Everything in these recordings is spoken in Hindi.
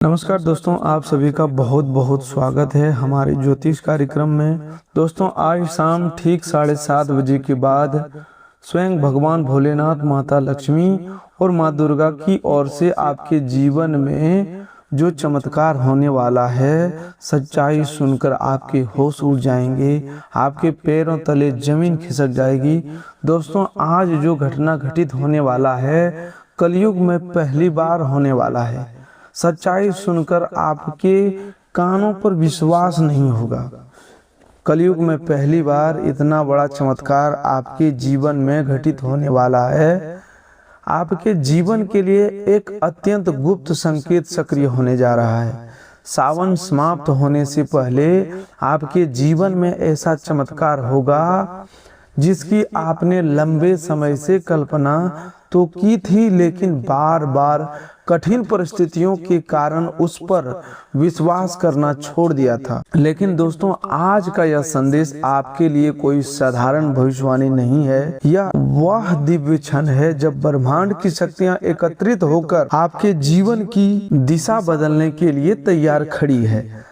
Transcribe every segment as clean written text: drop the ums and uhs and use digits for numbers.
नमस्कार दोस्तों, आप सभी का बहुत बहुत स्वागत है हमारे ज्योतिष कार्यक्रम में। दोस्तों, आज शाम ठीक 7:30 बजे के बाद स्वयं भगवान भोलेनाथ, माता लक्ष्मी और माँ दुर्गा की ओर से आपके जीवन में जो चमत्कार होने वाला है, सच्चाई सुनकर आपके होश उड़ जाएंगे, आपके पैरों तले जमीन खिसक जाएगी। दोस्तों, आज जो घटना घटित होने वाला है, कलयुग में पहली बार होने वाला है। सच्चाई सुनकर आपके कानों पर विश्वास नहीं होगा। कलयुग में पहली बार इतना बड़ा चमत्कार आपके जीवन में घटित होने वाला है। आपके जीवन के लिए एक अत्यंत गुप्त संकेत सक्रिय होने जा रहा है। सावन समाप्त होने से पहले आपके जीवन में ऐसा चमत्कार होगा जिसकी आपने लंबे समय से कल्पना तो की थी, लेकिन बार बार कठिन परिस्थितियों के कारण उस पर विश्वास करना छोड़ दिया था। लेकिन दोस्तों, आज का यह संदेश आपके लिए कोई साधारण भविष्यवाणी नहीं है। यह वह दिव्य क्षण है जब ब्रह्मांड की शक्तियां एकत्रित होकर आपके जीवन की दिशा बदलने के लिए तैयार खड़ी है।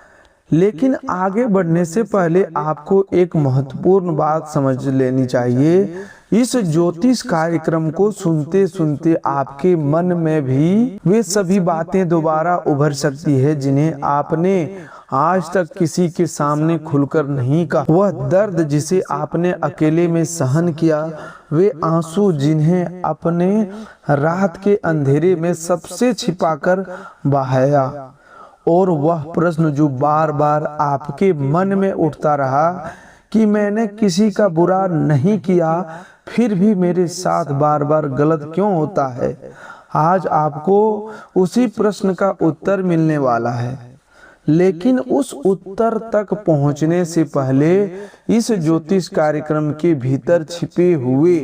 लेकिन आगे बढ़ने से पहले आपको एक महत्वपूर्ण बात समझ लेनी चाहिए। इस ज्योतिष कार्यक्रम को सुनते सुनते आपके मन में भी वे सभी बातें दोबारा उभर सकती है जिन्हें आपने आज तक किसी के सामने खुलकर नहीं कहा। वह दर्द जिसे आपने अकेले में सहन किया, वे आंसू जिन्हें अपने रात के अंधेरे में सबसे छिपाकर बहाया, और वह प्रश्न जो बार बार आपके मन में उठता रहा कि मैंने किसी का बुरा नहीं किया, फिर भी मेरे साथ बार बार गलत क्यों होता है। आज आपको उसी प्रश्न का उत्तर मिलने वाला है। लेकिन उस उत्तर तक पहुंचने से पहले इस ज्योतिष कार्यक्रम के भीतर छिपे हुए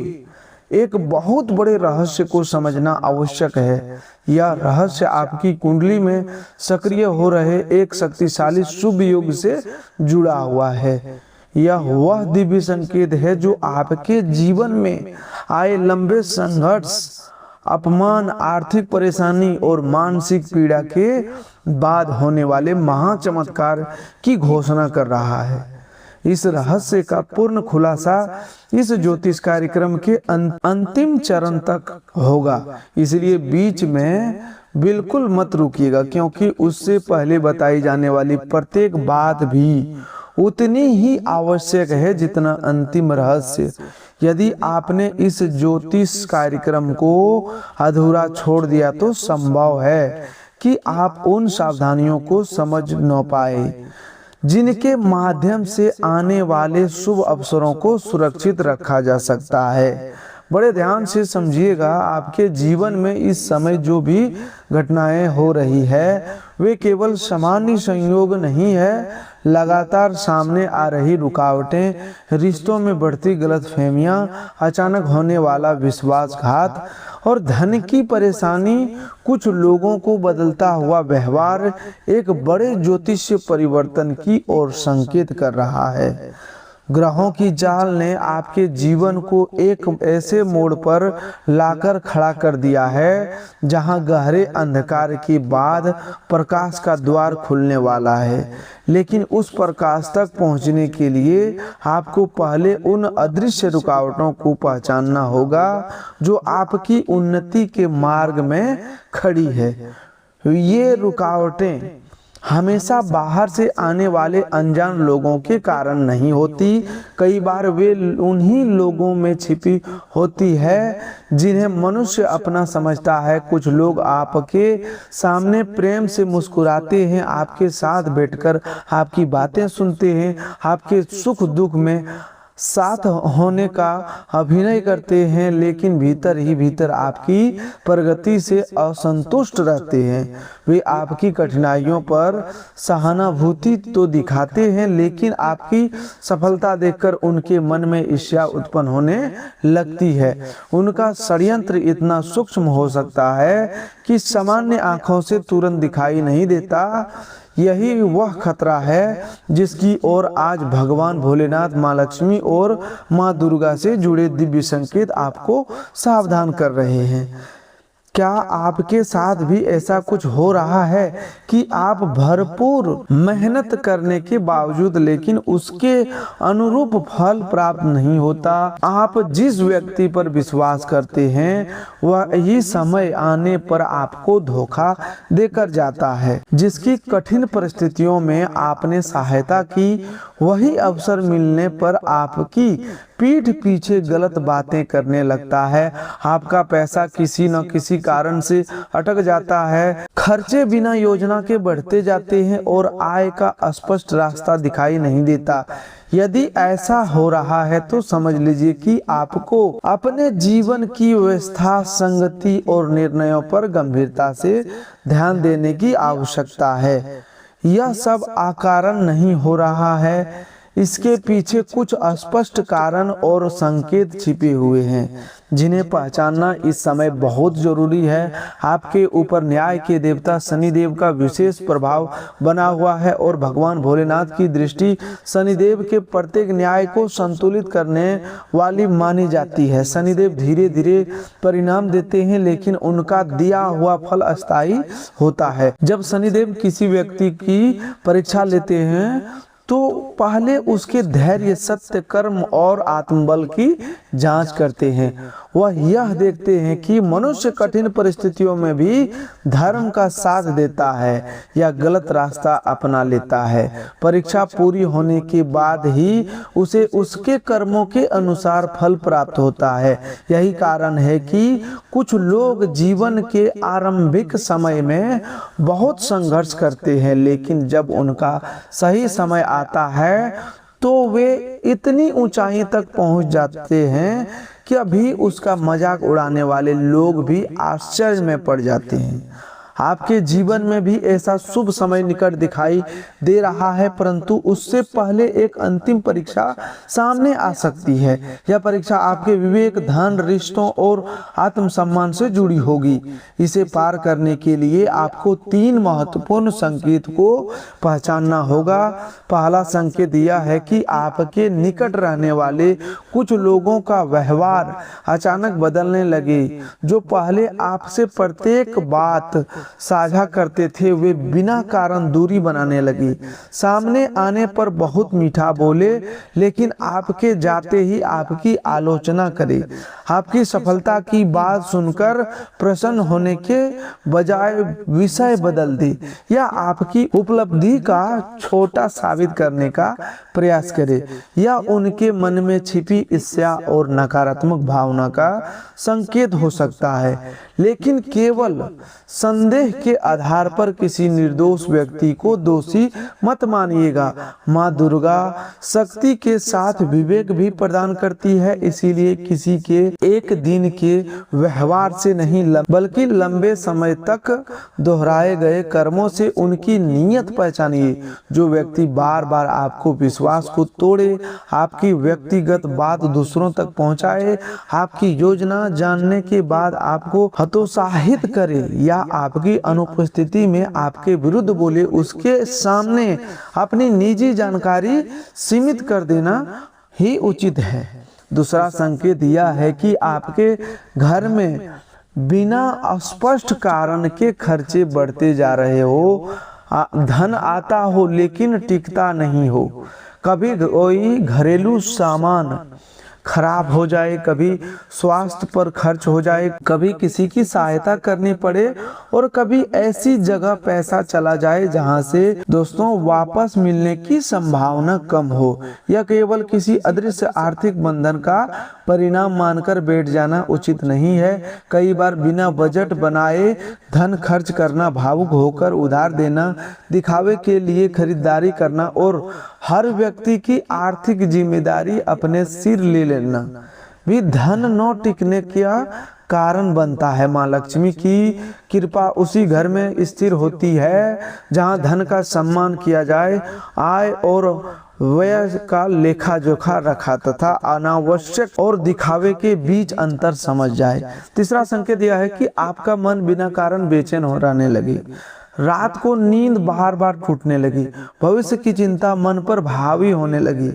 एक बहुत बड़े रहस्य को समझना आवश्यक है। यह रहस्य आपकी कुंडली में सक्रिय हो रहे एक शक्तिशाली शुभ योग से जुड़ा हुआ है। यह वह दिव्य संकेत है जो आपके जीवन में आए लंबे संघर्ष, अपमान, आर्थिक परेशानी और मानसिक पीड़ा के बाद होने वाले महाचमत्कार की घोषणा कर रहा है। इस रहस्य का पूर्ण खुलासा इस ज्योतिष कार्यक्रम के अंतिम चरण तक होगा, इसलिए बीच में बिल्कुल मत रुकिएगा, क्योंकि उससे पहले बताई जाने वाली प्रत्येक बात भी उतनी ही आवश्यक है जितना अंतिम रहस्य। यदि आपने इस ज्योतिष कार्यक्रम को अधूरा छोड़ दिया तो संभव है कि आप उन सावधानियों को समझ न पाए जिनके माध्यम से आने वाले शुभ अवसरों को सुरक्षित रखा जा सकता है। बड़े ध्यान से समझिएगा, आपके जीवन में इस समय जो भी घटनाएं हो रही है वे केवल सामान्य संयोग नहीं है। लगातार सामने आ रही रुकावटें, रिश्तों में बढ़ती गलतफहमियां, अचानक होने वाला विश्वासघात और धन की परेशानी, कुछ लोगों को बदलता हुआ व्यवहार एक बड़े ज्योतिषीय परिवर्तन की ओर संकेत कर रहा है। ग्रहों की चाल ने आपके जीवन को एक ऐसे मोड़ पर लाकर खड़ा कर दिया है जहां गहरे अंधकार के बाद प्रकाश का द्वार खुलने वाला है। लेकिन उस प्रकाश तक पहुंचने के लिए आपको पहले उन अदृश्य रुकावटों को पहचानना होगा जो आपकी उन्नति के मार्ग में खड़ी है। ये रुकावटें हमेशा बाहर से आने वाले अनजान लोगों के कारण नहीं होती। कई बार वे उन्हीं लोगों में छिपी होती है जिन्हें मनुष्य अपना समझता है। कुछ लोग आपके सामने प्रेम से मुस्कुराते हैं, आपके साथ बैठकर आपकी बातें सुनते हैं, आपके सुख दुख में साथ होने का अभिनय करते हैं, लेकिन भीतर ही भीतर आपकी प्रगति से असंतुष्ट रहते हैं। वे आपकी कठिनाइयों पर सहानुभूति तो दिखाते हैं, लेकिन आपकी सफलता देखकर उनके मन में ईर्ष्या उत्पन्न होने लगती है। उनका षड्यंत्र इतना सूक्ष्म हो सकता है कि सामान्य आंखों से तुरंत दिखाई नहीं देता। यही वह खतरा है जिसकी ओर आज भगवान भोलेनाथ, माँ लक्ष्मी और माँ दुर्गा से जुड़े दिव्य संकेत आपको सावधान कर रहे हैं। क्या आपके साथ भी ऐसा कुछ हो रहा है कि आप भरपूर मेहनत करने के बावजूद लेकिन उसके अनुरूप फल प्राप्त नहीं होता? आप जिस व्यक्ति पर विश्वास करते हैं वही समय आने पर आपको धोखा देकर जाता है। जिसकी कठिन परिस्थितियों में आपने सहायता की वही अवसर मिलने पर आपकी पीठ पीछे गलत बातें करने लगता है। आपका पैसा किसी न किसी कारण से अटक जाता है। खर्चे बिना योजना के बढ़ते जाते हैं और आय का स्पष्ट रास्ता दिखाई नहीं देता। यदि ऐसा हो रहा है तो समझ लीजिए कि आपको अपने जीवन की व्यवस्था, संगति और निर्णयों पर गंभीरता से ध्यान देने की आवश्यकता है। यह सब अकारण नहीं हो रहा है, इसके पीछे कुछ अस्पष्ट कारण और संकेत छिपे हुए हैं जिन्हें पहचानना इस समय बहुत जरूरी है। आपके ऊपर न्याय के देवता शनिदेव का विशेष प्रभाव बना हुआ है और भगवान भोलेनाथ की दृष्टि शनिदेव के प्रत्येक न्याय को संतुलित करने वाली मानी जाती है। शनिदेव धीरे धीरे परिणाम देते हैं लेकिन उनका दिया हुआ फल अस्थायी होता है। जब शनिदेव किसी व्यक्ति की परीक्षा लेते हैं तो पहले उसके धैर्य, सत्य, कर्म और आत्मबल की जांच करते हैं। वह यह देखते हैं कि मनुष्य कठिन परिस्थितियों में भी धर्म का साथ देता है या गलत रास्ता अपना लेता है। परीक्षा पूरी होने के बाद ही उसे उसके कर्मों के अनुसार फल प्राप्त होता है। यही कारण है कि कुछ लोग जीवन के आरंभिक समय में बहुत संघर्ष करते हैं लेकिन जब उनका सही समय आता है तो वे इतनी ऊंचाई तक पहुंच जाते हैं कि अभी उसका मजाक उड़ाने वाले लोग भी आश्चर्य में पड़ जाते हैं। आपके जीवन में भी ऐसा शुभ समय निकट दिखाई दे रहा है परंतु उससे पहले एक अंतिम परीक्षा सामने आ सकती है। यह परीक्षा आपके विवेक, धन, रिश्तों और आत्मसम्मान से जुड़ी होगी। इसे पार करने के लिए आपको 3 महत्वपूर्ण संकेत को पहचानना होगा। पहला संकेत यह है कि आपके निकट रहने वाले कुछ लोगों का व्यवहार अचानक बदलने लगे। जो पहले आपसे प्रत्येक बात साझा करते थे वे बिना कारण दूरी बनाने लगी। सामने आने पर बहुत मीठा बोले लेकिन आपके जाते ही आपकी आलोचना करे। आपकी सफलता की बात सुनकर प्रसन्न होने के बजाय विषय बदल दे या आपकी उपलब्धि का छोटा साबित करने का प्रयास करे। या उनके मन में छिपी ईर्ष्या और नकारात्मक भावना का संकेत हो सकता है। लेकिन केवल संदेह के आधार पर किसी निर्दोष व्यक्ति को दोषी मत मानिएगा। माँ दुर्गा शक्ति के साथ विवेक भी प्रदान करती है, इसीलिए किसी के एक दिन के व्यवहार से नहीं बल्कि लंबे समय तक दोहराए गए कर्मों से उनकी नीयत पहचानिए। जो व्यक्ति बार बार आपको विश्वास को तोड़े, आपकी व्यक्तिगत बात दूसरों तक पहुंचाए, आपकी योजना जानने के बाद आपको हतोत्साहित करे या आपकी अनुपस्थिति में आपके विरुद्ध बोले, उसके सामने अपनी निजी जानकारी सीमित कर देना ही उचित है। दूसरा संकेत यह है कि आपके घर में बिना स्पष्ट कारण के खर्चे बढ़ते जा रहे हो। धन आता हो लेकिन टिकता नहीं हो। कभी कोई घरेलू सामान खराब हो जाए, कभी स्वास्थ्य पर खर्च हो जाए, कभी किसी की सहायता करनी पड़े और कभी ऐसी जगह पैसा चला जाए जहां से दोस्तों वापस मिलने की संभावना कम हो। यह केवल किसी अदृश्य आर्थिक बंधन का परिणाम मानकर बैठ जाना उचित नहीं है। कई बार बिना बजट बनाए धन खर्च करना, भावुक होकर उधार देना, दिखावे के लिए खरीदारी करना और हर व्यक्ति की आर्थिक जिम्मेदारी अपने सिर ले लेना भी धन न टिकने का कारण बनता है। माँ लक्ष्मी की कृपा उसी घर में स्थिर होती है जहाँ धन का सम्मान किया जाए, आय और व्यय का लेखा जोखा रखा तथा अनावश्यक और दिखावे के बीच अंतर समझ जाए। तीसरा संकेत यह है कि आपका मन बिना कारण बेचैन हो रहने लगे। रात को नींद बार बार टूटने लगी, भविष्य की चिंता मन पर हावी होने लगी।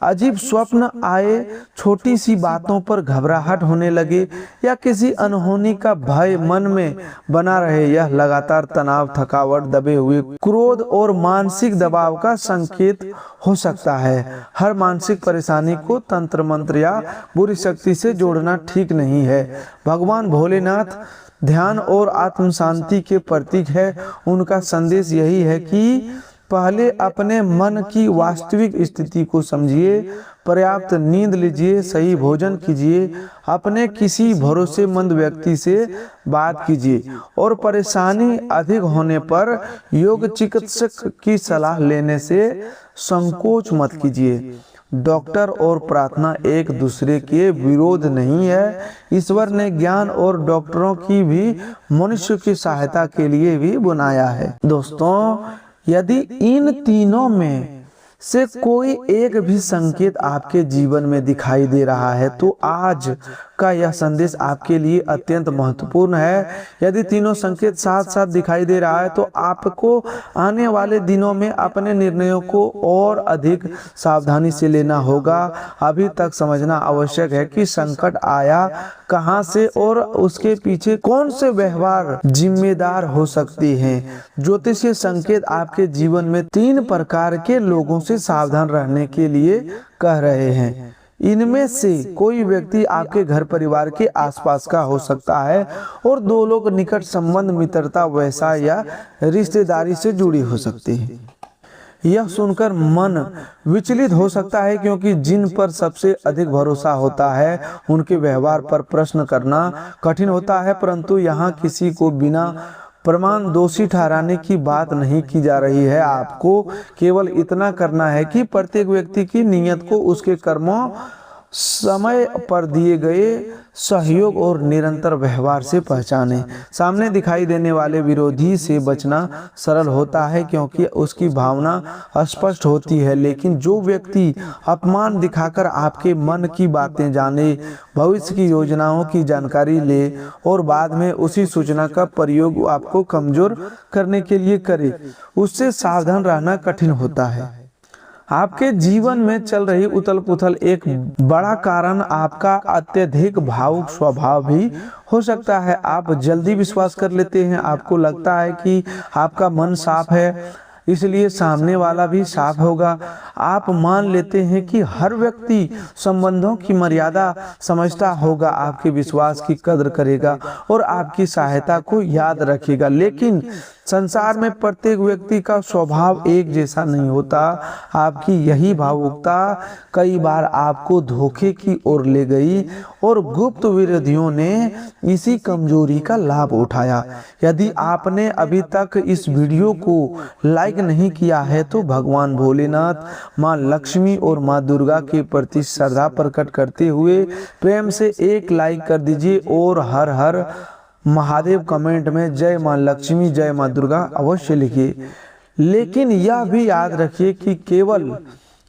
अजीब स्वप्न आए, छोटी सी बातों पर घबराहट होने लगे या किसी अनहोनी का भय मन में बना रहे, यह लगातार तनाव, थकावट, दबे हुए क्रोध और मानसिक दबाव का संकेत हो सकता है। हर मानसिक परेशानी को तंत्र मंत्र या बुरी शक्ति से जोड़ना ठीक नहीं है। भगवान भोलेनाथ ध्यान और आत्म शांति के प्रतीक है। उनका संदेश यही है कि पहले अपने मन की वास्तविक स्थिति को समझिए, पर्याप्त नींद लीजिए, सही भोजन कीजिए, अपने किसी भरोसेमंद व्यक्ति से बात कीजिए और परेशानी अधिक होने पर योग चिकित्सक की सलाह लेने से संकोच मत कीजिए। डॉक्टर और प्रार्थना एक दूसरे के विरोध नहीं है। ईश्वर ने ज्ञान और डॉक्टरों की भी मनुष्य की सहायता के लिए भी बनाया है। दोस्तों, यदि इन तीनों में से कोई एक भी संकेत आपके जीवन में दिखाई दे रहा है तो आज का यह संदेश आपके लिए अत्यंत महत्वपूर्ण है। यदि तीनों संकेत साथ साथ दिखाई दे रहा है तो आपको आने वाले दिनों में अपने निर्णयों को और अधिक सावधानी से लेना होगा। अभी तक समझना आवश्यक है कि संकट आया कहां से और उसके पीछे कौन से व्यवहार जिम्मेदार हो सकते हैं। ज्योतिषीय संकेत आपके जीवन में 3 प्रकार के लोगों से सावधान रहने के लिए कह रहे हैं। इनमें से कोई व्यक्ति आपके घर परिवार के आसपास का हो सकता है और 2 लोग निकट संबंध, मित्रता, व्यवसाय या रिश्तेदारी से जुड़ी हो सकती है। यह सुनकर मन विचलित हो सकता है क्योंकि जिन पर सबसे अधिक भरोसा होता है उनके व्यवहार पर प्रश्न करना कठिन होता है, परंतु यहाँ किसी को बिना प्रमाण दोषी ठहराने की बात नहीं की जा रही है। आपको केवल इतना करना है कि प्रत्येक व्यक्ति की नीयत को उसके कर्मों, समय पर दिए गए सहयोग और निरंतर व्यवहार से पहचाने। सामने दिखाई देने वाले विरोधी से बचना सरल होता है क्योंकि उसकी भावना स्पष्ट होती है, लेकिन जो व्यक्ति अपमान दिखाकर आपके मन की बातें जाने, भविष्य की योजनाओं की जानकारी ले और बाद में उसी सूचना का प्रयोग आपको कमजोर करने के लिए करे, उससे सावधान रहना कठिन होता है। आपके जीवन में चल रही उथल पुथल एक बड़ा कारण आपका अत्यधिक भावुक स्वभाव भी हो सकता है। आप जल्दी विश्वास कर लेते हैं। आपको लगता है कि आपका मन साफ है, इसलिए सामने वाला भी साफ होगा। आप मान लेते हैं कि हर व्यक्ति संबंधों की मर्यादा समझता होगा, आपके विश्वास की कदर करेगा और आपकी सहायता को याद रखेगा। लेकिन संसार में प्रत्येक व्यक्ति का स्वभाव एक जैसा नहीं होता। आपकी यही भावुकता कई बार आपको धोखे की ओर ले गई और गुप्त विरोधियों ने इसी कमजोरी का लाभ उठाया। यदि आपने अभी तक इस वीडियो को लाइक नहीं किया है तो भगवान भोलेनाथ, माँ लक्ष्मी और माँ दुर्गा के प्रति श्रद्धा प्रकट करते हुए प्रेम से एक लाइक कर दीजिए और हर हर महादेव कमेंट में जय माँ लक्ष्मी, जय माँ दुर्गा अवश्य लिखिए। लेकिन यह भी याद रखिए कि केवल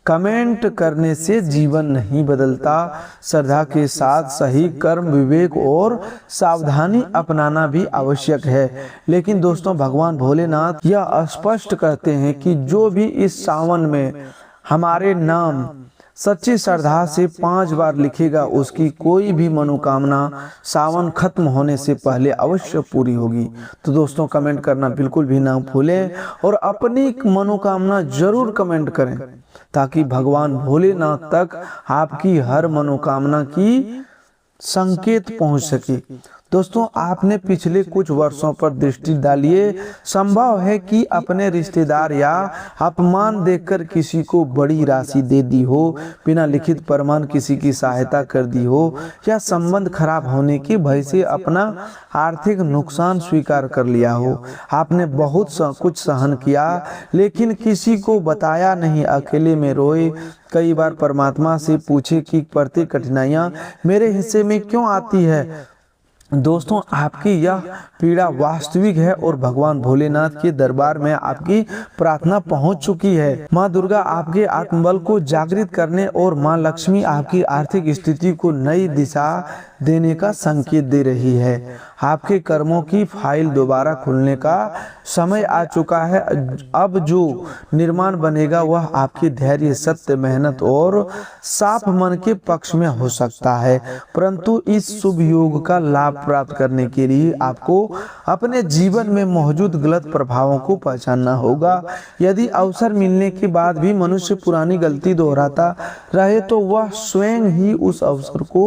कमेंट करने से जीवन नहीं बदलता। श्रद्धा के साथ सही कर्म, विवेक और सावधानी अपनाना भी आवश्यक है। लेकिन दोस्तों, भगवान भोलेनाथ यह स्पष्ट करते हैं कि जो भी इस सावन में हमारे नाम सच्ची श्रद्धा से 5 बार लिखेगा, उसकी कोई भी मनोकामना सावन खत्म होने से पहले अवश्य पूरी होगी। तो दोस्तों, कमेंट करना बिल्कुल भी ना भूलें और अपनी मनोकामना जरूर कमेंट करें ताकि भगवान भोलेनाथ तक आपकी हर मनोकामना की संकेत पहुंच सके। दोस्तों, आपने पिछले कुछ वर्षों पर दृष्टि डालिए। संभव है कि अपने रिश्तेदार या अपमान देखकर किसी को बड़ी राशि दे दी हो, बिना लिखित प्रमाण किसी की सहायता कर दी हो या संबंध खराब होने के भय से अपना आर्थिक नुकसान स्वीकार कर लिया हो। आपने बहुत कुछ सहन किया लेकिन किसी को बताया नहीं, अकेले में रोए। कई बार परमात्मा से पूछे कि प्रत्येक कठिनाइयां मेरे हिस्से में क्यों आती है। दोस्तों, आपकी यह पीड़ा वास्तविक है और भगवान भोलेनाथ के दरबार में आपकी प्रार्थना पहुंच चुकी है। माँ दुर्गा आपके आत्मबल को जागृत करने और माँ लक्ष्मी आपकी आर्थिक स्थिति को नई दिशा देने का संकेत दे रही है। आपके कर्मों की फाइल दोबारा खुलने का समय आ चुका है। अब जो निर्माण बनेगा वह आपके धैर्य, सत्य, मेहनत और साफ मन के पक्ष में हो सकता है। परंतु इस शुभ योग का लाभ प्राप्त करने के लिए आपको अपने जीवन में मौजूद गलत प्रभावों को पहचानना होगा। यदि अवसर मिलने के बाद भी मनुष्य पुरानी गलती दोहराता रहे तो वह स्वयं ही उस अवसर को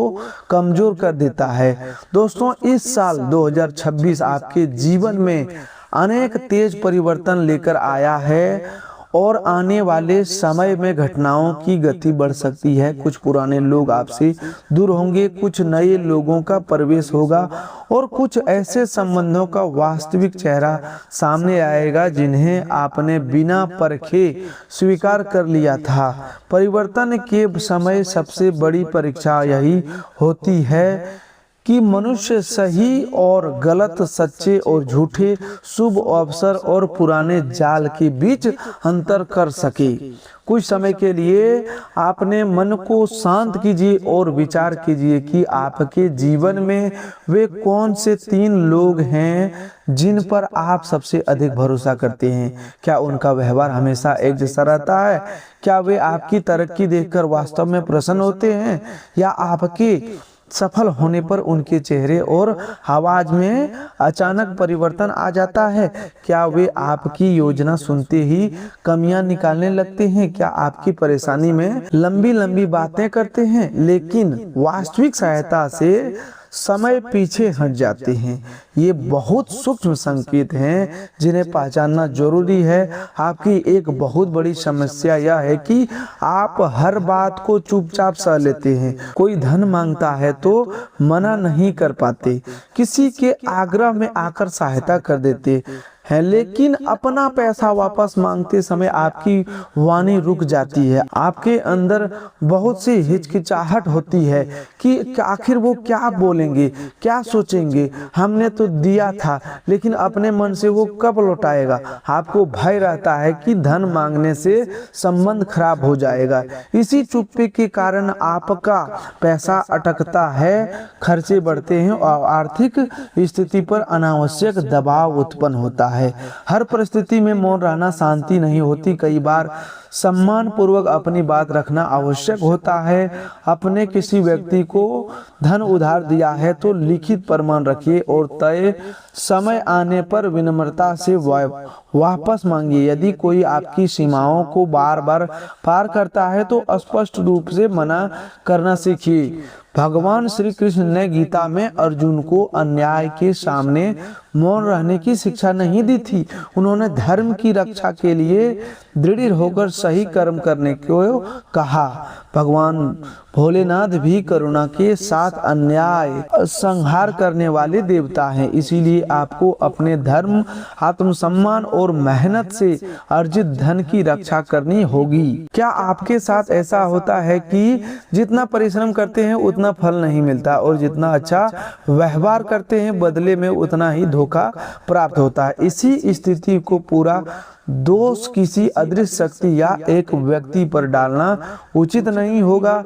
कमजोर कर देता है। दोस्तों, इस साल 2026 आपके जीवन में अनेक तेज परिवर्तन लेकर आया है और आने वाले समय में घटनाओं की गति बढ़ सकती है। कुछ पुराने लोग आपसे दूर होंगे, कुछ नए लोगों का प्रवेश होगा और कुछ ऐसे संबंधों का वास्तविक चेहरा सामने आएगा जिन्हें आपने बिना परखे स्वीकार कर लिया था। परिवर्तन के समय सबसे बड़ी परीक्षा यही होती है कि मनुष्य सही और गलत, सच्चे और झूठे, शुभ अवसर और पुराने जाल के बीच अंतर कर सके। कुछ समय के लिए अपने मन को शांत कीजिए और विचार कीजिए कि आपके जीवन में वे कौन से 3 लोग हैं जिन पर आप सबसे अधिक भरोसा करते हैं। क्या उनका व्यवहार हमेशा एक जैसा रहता है? क्या वे आपकी तरक्की देखकर वास्तव में प्रसन्न होते हैं या आपके सफल होने पर उनके चेहरे और आवाज में अचानक परिवर्तन आ जाता है? क्या वे आपकी योजना सुनते ही कमियां निकालने लगते हैं? क्या आपकी परेशानी में लंबी लंबी बातें करते हैं लेकिन वास्तविक सहायता से समय पीछे हट जाते हैं? ये बहुत सूक्ष्म संकेत हैं जिन्हें पहचानना जरूरी है। आपकी एक बहुत बड़ी समस्या यह है कि आप हर बात को चुपचाप सह लेते हैं। कोई धन मांगता है तो मना नहीं कर पाते, किसी के आग्रह में आकर सहायता कर देते है, लेकिन अपना पैसा वापस मांगते समय आपकी वाणी रुक जाती है। आपके अंदर बहुत सी हिचकिचाहट होती है कि आखिर वो क्या बोलेंगे, क्या सोचेंगे। हमने तो दिया था लेकिन अपने मन से वो कब लौटाएगा। आपको भय रहता है कि धन मांगने से संबंध खराब हो जाएगा। इसी चुप्पी के कारण आपका पैसा अटकता है, खर्चे बढ़ते हैं और आर्थिक स्थिति पर अनावश्यक दबाव उत्पन्न होता है। हर परिस्थिति में मौन रहना शांति नहीं होती। कई बार सम्मान पूर्वक अपनी बात रखना आवश्यक होता है। अपने किसी व्यक्ति को धन उधार दिया है तो लिखित प्रमाण रखिए और तय समय आने पर विनम्रता से वापस मांगिए। यदि कोई आपकी सीमाओं को बार बार पार करता है तो स्पष्ट रूप से मना करना सीखिए। भगवान श्री कृष्ण ने गीता में अर्जुन को अन्याय के सामने मौन रहने की शिक्षा नहीं दी थी। उन्होंने धर्म की रक्षा के लिए दृढ़ होकर सही कर्म करने को कहा। भगवान भोलेनाथ भी करुणा के साथ अन्याय संहार करने वाले देवता हैं। इसीलिए आपको अपने धर्म, आत्मसम्मान और मेहनत से अर्जित धन की रक्षा करनी होगी। क्या आपके साथ ऐसा होता है कि जितना परिश्रम करते हैं उतना फल नहीं मिलता और जितना अच्छा व्यवहार करते हैं बदले में उतना ही धोखा प्राप्त होता है? इसी स्थिति को पूरा दोष किसी अदृश्य शक्ति या एक व्यक्ति पर डालना उचित नहीं होगा।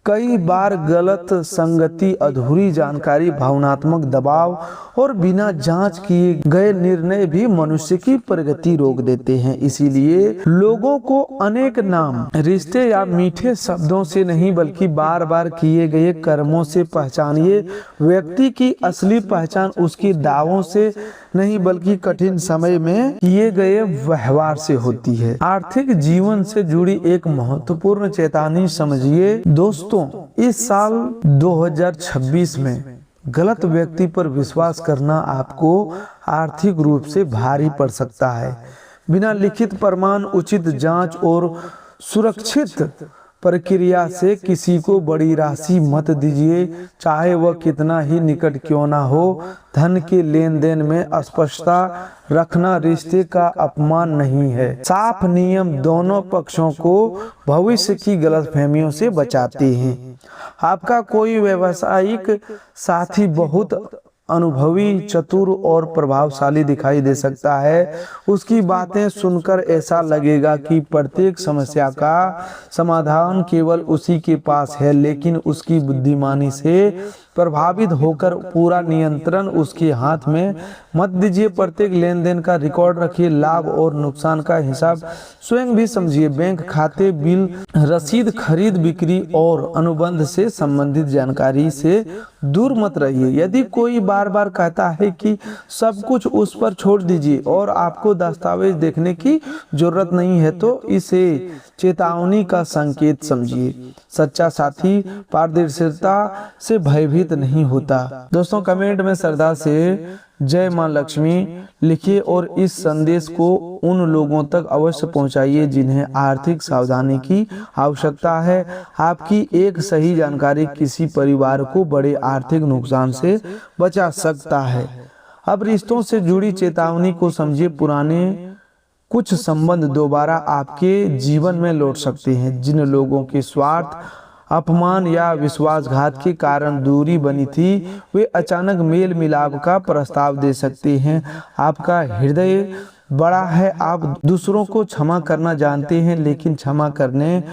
कई बार गलत संगति, अधूरी जानकारी, भावनात्मक दबाव और बिना जांच किए गए निर्णय भी मनुष्य की प्रगति रोक देते हैं। इसीलिए लोगों को अनेक नाम, रिश्ते या मीठे शब्दों से नहीं बल्कि बार बार किए गए कर्मों से पहचानिए। व्यक्ति की असली पहचान उसके दावों से नहीं बल्कि कठिन समय में किए गए व्यवहार से होती है। आर्थिक जीवन से जुड़ी एक महत्वपूर्ण चेतावनी समझिए। दोस्तों, इस साल 2026 में गलत व्यक्ति पर विश्वास करना आपको आर्थिक रूप से भारी पड़ सकता है। बिना लिखित प्रमाण, उचित जांच और सुरक्षित प्रक्रिया से किसी को बड़ी राशि मत दीजिए, चाहे वह कितना ही निकट क्यों ना हो। धन के लेन देन में स्पष्टता रखना रिश्ते का अपमान नहीं है। साफ नियम दोनों पक्षों को भविष्य की गलतफहमियों से बचाते हैं। आपका कोई व्यावसायिक साथी बहुत अनुभवी, चतुर और प्रभावशाली दिखाई दे सकता है। उसकी बातें सुनकर ऐसा लगेगा कि प्रत्येक समस्या का समाधान केवल उसी के पास है, लेकिन उसकी बुद्धिमानी से प्रभावित होकर पूरा नियंत्रण उसके हाथ में मत दीजिए। प्रत्येक लेन देन का रिकॉर्ड रखिए, लाभ और नुकसान का हिसाब स्वयं भी समझिए। बैंक खाते, बिल, रसीद, खरीद बिक्री और अनुबंध से संबंधित जानकारी से दूर मत रहिए। यदि कोई बार बार कहता है कि सब कुछ उस पर छोड़ दीजिए और आपको दस्तावेज देखने की जरूरत नहीं है, तो इसे चेतावनी का संकेत समझिए। सच्चा साथी पारदर्शिता से भयभीत नहीं होता। दोस्तों, कमेंट में श्रद्धा से जय मां लक्ष्मी लिखिए और इस संदेश को उन लोगों तक अवश्य पहुंचाइए जिन्हें आर्थिक सावधानी की आवश्यकता है। आपकी एक सही जानकारी किसी परिवार को बड़े आर्थिक नुकसान से बचा सकता है। अब रिश्तों से जुड़ी चेतावनी को समझिए। पुराने कुछ संबंध दोबारा आपके जीवन में लौट सकते हैं। जिन लोगों के स्वार्थ, अपमान या विश्वासघात के कारण दूरी बनी थी, वे अचानक मेल मिलाप का प्रस्ताव दे सकते हैं। आपका हृदय बड़ा है, आप दूसरों को क्षमा करना जानते हैं, लेकिन क्षमा करने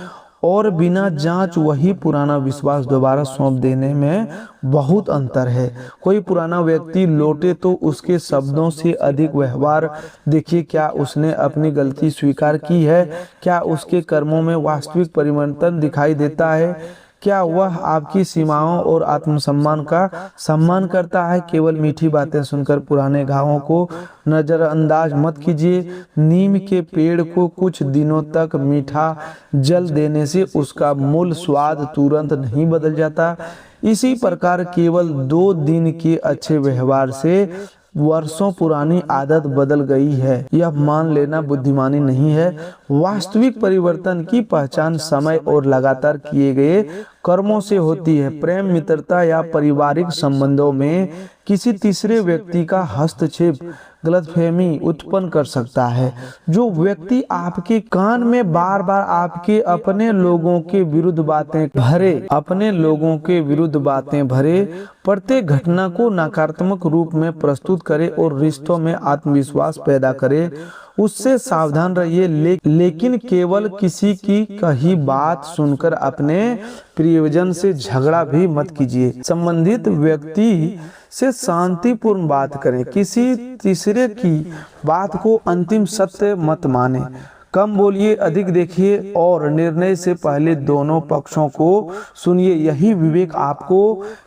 और बिना जांच वही पुराना विश्वास दोबारा सौंप देने में बहुत अंतर है। कोई पुराना व्यक्ति लौटे तो उसके शब्दों से अधिक व्यवहार देखिए। क्या उसने अपनी गलती स्वीकार की है? क्या उसके कर्मों में वास्तविक परिवर्तन दिखाई देता है? क्या वह आपकी सीमाओं और आत्मसम्मान का सम्मान करता है? केवल मीठी बातें सुनकर पुराने घावों को नजरअंदाज मत कीजिए। नीम के पेड़ को कुछ दिनों तक मीठा जल देने से उसका मूल स्वाद तुरंत नहीं बदल जाता। इसी प्रकार केवल 2 दिन के अच्छे व्यवहार से वर्षों पुरानी आदत बदल गई है, यह मान लेना बुद्धिमानी नहीं है। वास्तविक परिवर्तन की पहचान समय और लगातार किए गए कर्मों से होती है। प्रेम, मित्रता या पारिवारिक संबंधों में किसी तीसरे व्यक्ति का हस्तक्षेप गलतफहमी उत्पन्न कर सकता है। जो व्यक्ति आपके कान में बार बार आपके अपने लोगों के विरुद्ध बातें भरे प्रत्येक घटना को नकारात्मक रूप में प्रस्तुत करे और रिश्तों में आत्मविश्वास पैदा करे, उससे सावधान रहिए। लेकिन केवल किसी की कही बात सुनकर अपने प्रियजन से झगड़ा भी मत कीजिए। संबंधित व्यक्ति से शांतिपूर्ण बात करें। किसी तीसरे की बात को अंतिम सत्य मत माने। कम बोलिए, अधिक देखिए और निर्णय से पहले दोनों पक्षों को सुनिए। यही विवेक आपको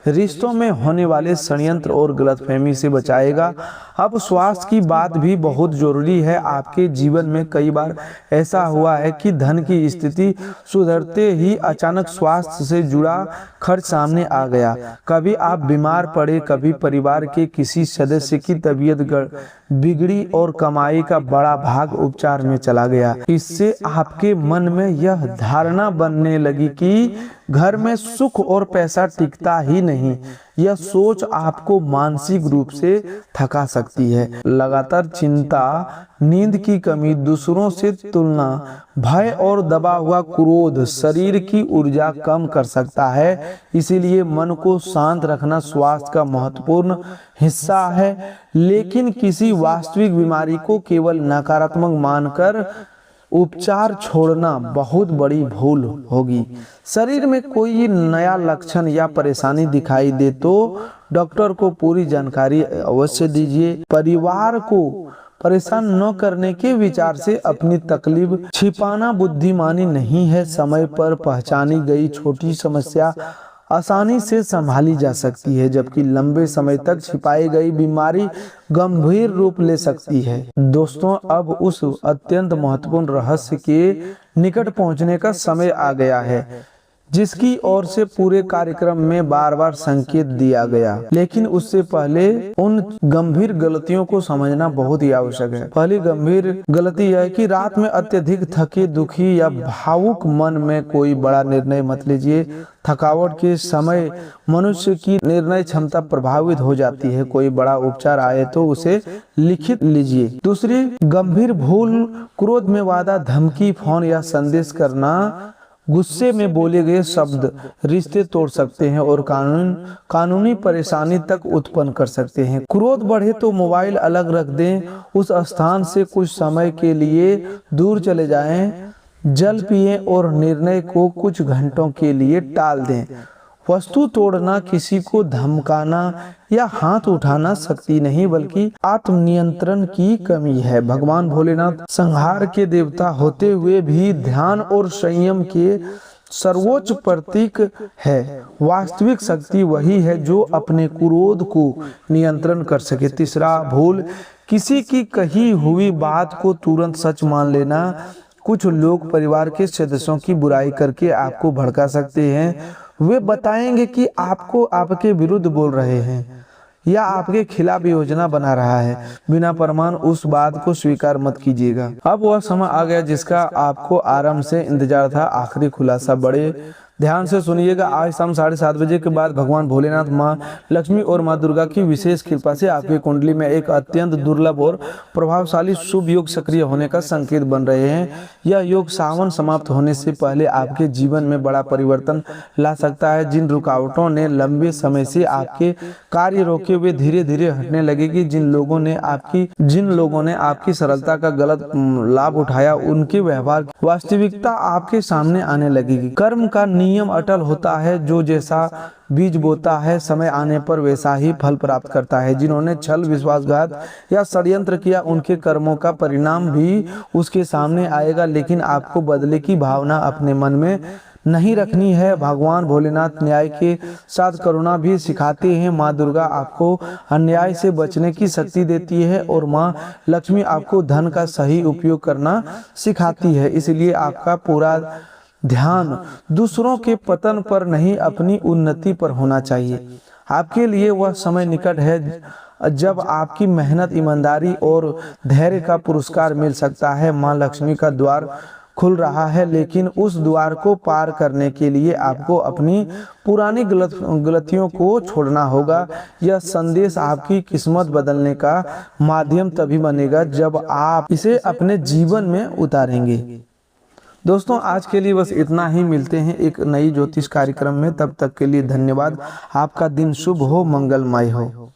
रिश्तों में होने वाले षड्यंत्र और गलतफहमी से बचाएगा। अब स्वास्थ्य की बात भी बहुत जरूरी है। आपके जीवन में कई बार ऐसा हुआ है कि धन की स्थिति सुधरते ही अचानक स्वास्थ्य से जुड़ा खर्च सामने आ गया। कभी आप बीमार पड़े, कभी परिवार के किसी सदस्य की तबीयत बिगड़ी और कमाई का बड़ा भाग उपचार में चला गया। इससे आपके मन में यह धारणा बनने लगी कि घर में सुख और पैसा टिकता ही नहीं। यह सोच आपको मानसिक रूप से थका सकती है। लगातार चिंता, नींद की कमी, दूसरों से तुलना, भय और दबा हुआ क्रोध शरीर की ऊर्जा कम कर सकता है। इसीलिए मन को शांत रखना स्वास्थ्य का महत्वपूर्ण हिस्सा है। लेकिन किसी वास्तविक बीमारी को केवल नकारात्मक मानकर उपचार छोड़ना बहुत बड़ी भूल होगी। शरीर में कोई नया लक्षण या परेशानी दिखाई दे तो डॉक्टर को पूरी जानकारी अवश्य दीजिए। परिवार को परेशान न करने के विचार से अपनी तकलीफ छिपाना बुद्धिमानी नहीं है। समय पर पहचानी गई छोटी समस्या आसानी से संभाली जा सकती है, जबकि लंबे समय तक छिपाई गई बीमारी गंभीर रूप ले सकती है। दोस्तों, अब उस अत्यंत महत्वपूर्ण रहस्य के निकट पहुंचने का समय आ गया है जिसकी ओर से पूरे कार्यक्रम में बार बार संकेत दिया गया। लेकिन उससे पहले उन गंभीर गलतियों को समझना बहुत ही आवश्यक है। पहली गंभीर गलती यह है कि रात में अत्यधिक थके, दुखी या भावुक मन में कोई बड़ा निर्णय मत लीजिए। थकावट के समय मनुष्य की निर्णय क्षमता प्रभावित हो जाती है। कोई बड़ा उपचार आए तो उसे लिखित लीजिए। दूसरी गंभीर भूल क्रोध में वादा, धमकी, फोन या संदेश करना। गुस्से में बोले गए शब्द रिश्ते तोड़ सकते हैं और कानूनी परेशानी तक उत्पन्न कर सकते हैं। क्रोध बढ़े तो मोबाइल अलग रख दें, उस स्थान से कुछ समय के लिए दूर चले जाएं। जल पिएं और निर्णय को कुछ घंटों के लिए टाल दें। वस्तु तोड़ना, किसी को धमकाना या हाथ उठाना शक्ति नहीं बल्कि आत्मनियंत्रण की कमी है। भगवान भोलेनाथ संहार के देवता होते हुए भी ध्यान और संयम के सर्वोच्च प्रतीक है। वास्तविक शक्ति वही है जो अपने क्रोध को नियंत्रण कर सके। तीसरा भूल, किसी की कही हुई बात को तुरंत सच मान लेना। कुछ लोग परिवार के सदस्यों की बुराई करके आपको भड़का सकते हैं। वे बताएंगे कि आपको आपके विरुद्ध बोल रहे हैं या आपके खिलाफ योजना बना रहा है। बिना प्रमाण उस बात को स्वीकार मत कीजिएगा। अब वह समय आ गया जिसका आपको आराम से इंतजार था। आखिरी खुलासा, बड़े ध्यान से सुनिएगा। आज शाम 7:30 बजे के बाद भगवान भोलेनाथ, माँ लक्ष्मी और माँ दुर्गा की विशेष कृपा से आपकी कुंडली में एक अत्यंत दुर्लभ और प्रभावशाली शुभ योग सक्रिय होने का संकेत बन रहे हैं। यह योग सावन समाप्त होने से पहले आपके जीवन में बड़ा परिवर्तन ला सकता है। जिन रुकावटों ने लंबे समय से आपके कार्य रोके हुए धीरे धीरे हटने लगेगी। जिन लोगों ने आपकी सरलता का गलत लाभ उठाया, उनके व्यवहार की वास्तविकता आपके सामने आने लगेगी। कर्म का नियम अटल होता है, जो जैसा बीज बोता है समय आने पर वैसा ही फल प्राप्त करता है। जिन्होंने छल, विश्वासघात या षड्यंत्र किया, उनके कर्मों का परिणाम भी उसके सामने आएगा। लेकिन आपको बदले की भावना अपने मन में नहीं रखनी है। भगवान भोलेनाथ न्याय के साथ करुणा भी सिखाते हैं। माँ दुर्गा आपको अन्याय से बचने की शक्ति देती है और माँ लक्ष्मी आपको धन का सही उपयोग करना सिखाती है। इसलिए आपका पूरा ध्यान दूसरों के पतन पर नहीं, अपनी उन्नति पर होना चाहिए। आपके लिए वह समय निकट है जब आपकी मेहनत, ईमानदारी और धैर्य का पुरस्कार मिल सकता है। माँ लक्ष्मी का द्वार खुल रहा है, लेकिन उस द्वार को पार करने के लिए आपको अपनी पुरानी गलतियों को छोड़ना होगा। यह संदेश आपकी किस्मत बदलने का माध्यम तभी बनेगा जब आप इसे अपने जीवन में उतारेंगे। दोस्तों, आज के लिए बस इतना ही। मिलते हैं एक नई ज्योतिष कार्यक्रम में। तब तक के लिए धन्यवाद। आपका दिन शुभ हो, मंगलमय हो।